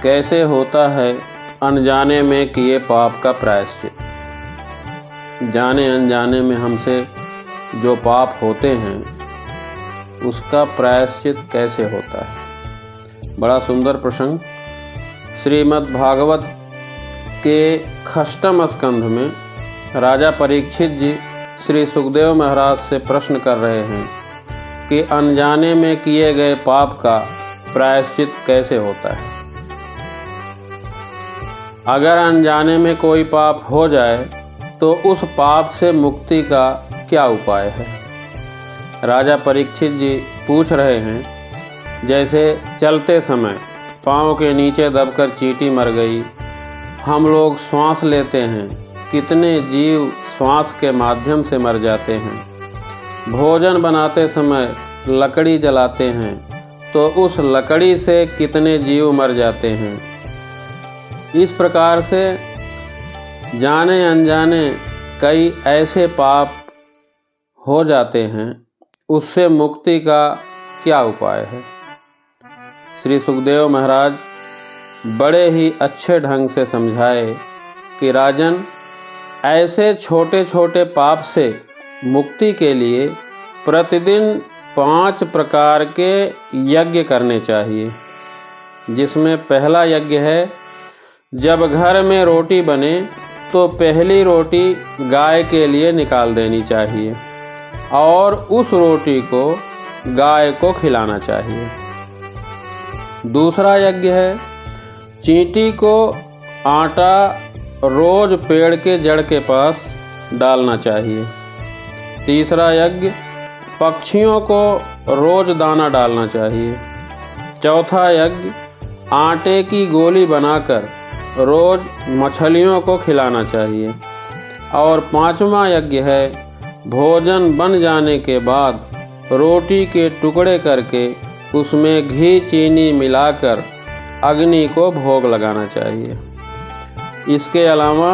कैसे होता है अनजाने में किए पाप का प्रायश्चित। जाने अनजाने में हमसे जो पाप होते हैं उसका प्रायश्चित कैसे होता है। बड़ा सुंदर प्रसंग श्रीमद् भागवत के षष्ठम स्कंध में राजा परीक्षित जी श्री सुखदेव महाराज से प्रश्न कर रहे हैं कि अनजाने में किए गए पाप का प्रायश्चित कैसे होता है। अगर अनजाने में कोई पाप हो जाए तो उस पाप से मुक्ति का क्या उपाय है। राजा परीक्षित जी पूछ रहे हैं, जैसे चलते समय पाँव के नीचे दबकर चींटी मर गई, हम लोग श्वास लेते हैं, कितने जीव श्वास के माध्यम से मर जाते हैं। भोजन बनाते समय लकड़ी जलाते हैं तो उस लकड़ी से कितने जीव मर जाते हैं। इस प्रकार से जाने अनजाने कई ऐसे पाप हो जाते हैं, उससे मुक्ति का क्या उपाय है। श्री सुखदेव महाराज बड़े ही अच्छे ढंग से समझाए कि राजन, ऐसे छोटे छोटे पाप से मुक्ति के लिए प्रतिदिन 5 प्रकार के यज्ञ करने चाहिए, जिसमें पहला यज्ञ है, जब घर में रोटी बने तो पहली रोटी गाय के लिए निकाल देनी चाहिए और उस रोटी को गाय को खिलाना चाहिए। दूसरा यज्ञ है, चींटी को आटा रोज पेड़ के जड़ के पास डालना चाहिए। तीसरा यज्ञ, पक्षियों को रोज दाना डालना चाहिए। चौथा यज्ञ, आटे की गोली बनाकर रोज मछलियों को खिलाना चाहिए। और 5वां यज्ञ है, भोजन बन जाने के बाद रोटी के टुकड़े करके उसमें घी चीनी मिलाकर अग्नि को भोग लगाना चाहिए। इसके अलावा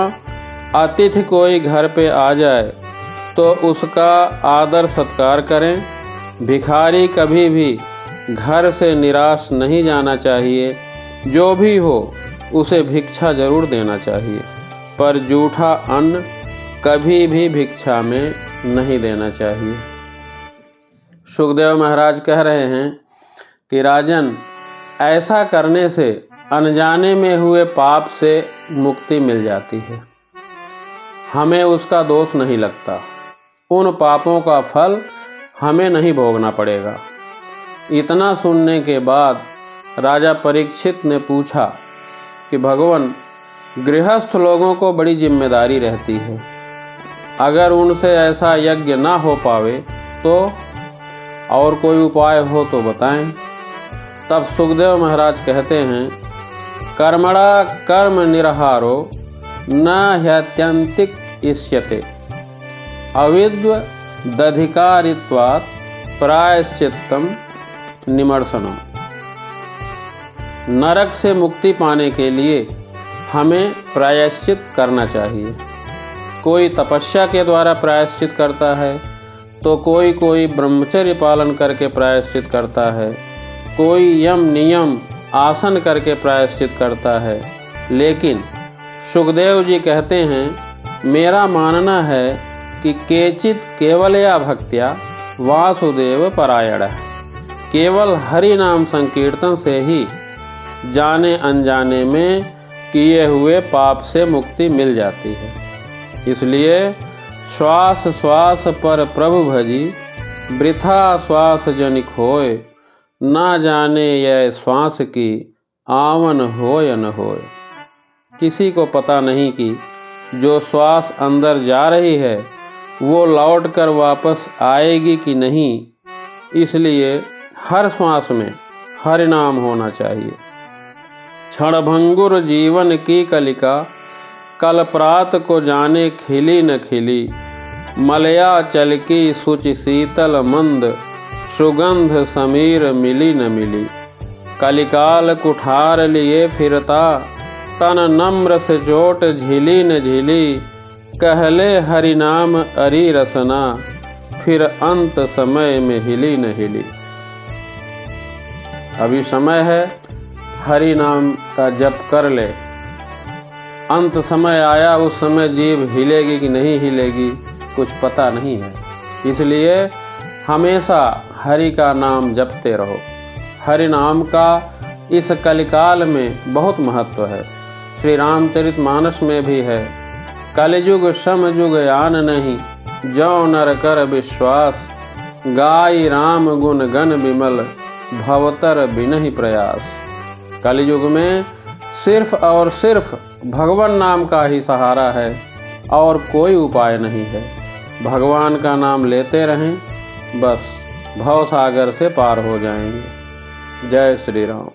अतिथि कोई घर पे आ जाए तो उसका आदर सत्कार करें। भिखारी कभी भी घर से निराश नहीं जाना चाहिए। जो भी हो उसे भिक्षा जरूर देना चाहिए, पर जूठा अन्न कभी भी भिक्षा में नहीं देना चाहिए। सुखदेव महाराज कह रहे हैं कि राजन, ऐसा करने से अनजाने में हुए पाप से मुक्ति मिल जाती है, हमें उसका दोष नहीं लगता, उन पापों का फल हमें नहीं भोगना पड़ेगा। इतना सुनने के बाद राजा परीक्षित ने पूछा कि भगवान, गृहस्थ लोगों को बड़ी जिम्मेदारी रहती है, अगर उनसे ऐसा यज्ञ ना हो पावे तो और कोई उपाय हो तो बताएं। तब सुखदेव महाराज कहते हैं, कर्मणा कर्म निरहारो न ह्यत्यंतिक इष्यते अविद्व दधिकारित्वात् प्रायश्चित्तम निमर्शनम। नरक से मुक्ति पाने के लिए हमें प्रायश्चित करना चाहिए। कोई तपस्या के द्वारा प्रायश्चित करता है तो कोई ब्रह्मचर्य पालन करके प्रायश्चित करता है, कोई यम नियम आसन करके प्रायश्चित करता है। लेकिन सुखदेव जी कहते हैं, मेरा मानना है कि केचित केवलया भक्त्या वासुदेव परायण, केवल हरि नाम संकीर्तन से ही जाने अनजाने में किए हुए पाप से मुक्ति मिल जाती है। इसलिए श्वास श्वास पर प्रभु भजी, वृथा श्वास जनिक होय, ना जाने यह श्वास की आवन होय न होय। किसी को पता नहीं कि जो श्वास अंदर जा रही है वो लौट कर वापस आएगी कि नहीं, इसलिए हर श्वास में हरि नाम होना चाहिए। क्षणभंगुर जीवन की कलिका, कल प्रात को जाने खिली न खिली, मलया चल की सुचि शीतल मंद, सुगंध समीर मिली न मिली। कलिकाल कुठार लिए फिरता, तन नम्र से चोट झिली न झिली, कहले हरि नाम अरि रसना, फिर अंत समय में हिली न हिली। अभी समय है, हरि नाम का जप कर ले। अंत समय आया, उस समय जीभ हिलेगी कि नहीं हिलेगी कुछ पता नहीं है। इसलिए हमेशा हरि का नाम जपते रहो। हरि नाम का इस कलिकाल में बहुत महत्व है। श्री रामचरितमानस में भी है, कलियुग समयुग आन नहीं, जौ नर कर विश्वास, गाई राम गुण गण विमल, भवतर बिनहि प्रयास। कलियुग में सिर्फ और सिर्फ भगवान नाम का ही सहारा है और कोई उपाय नहीं है। भगवान का नाम लेते रहें, बस भवसागर से पार हो जाएंगे। जय श्री राम।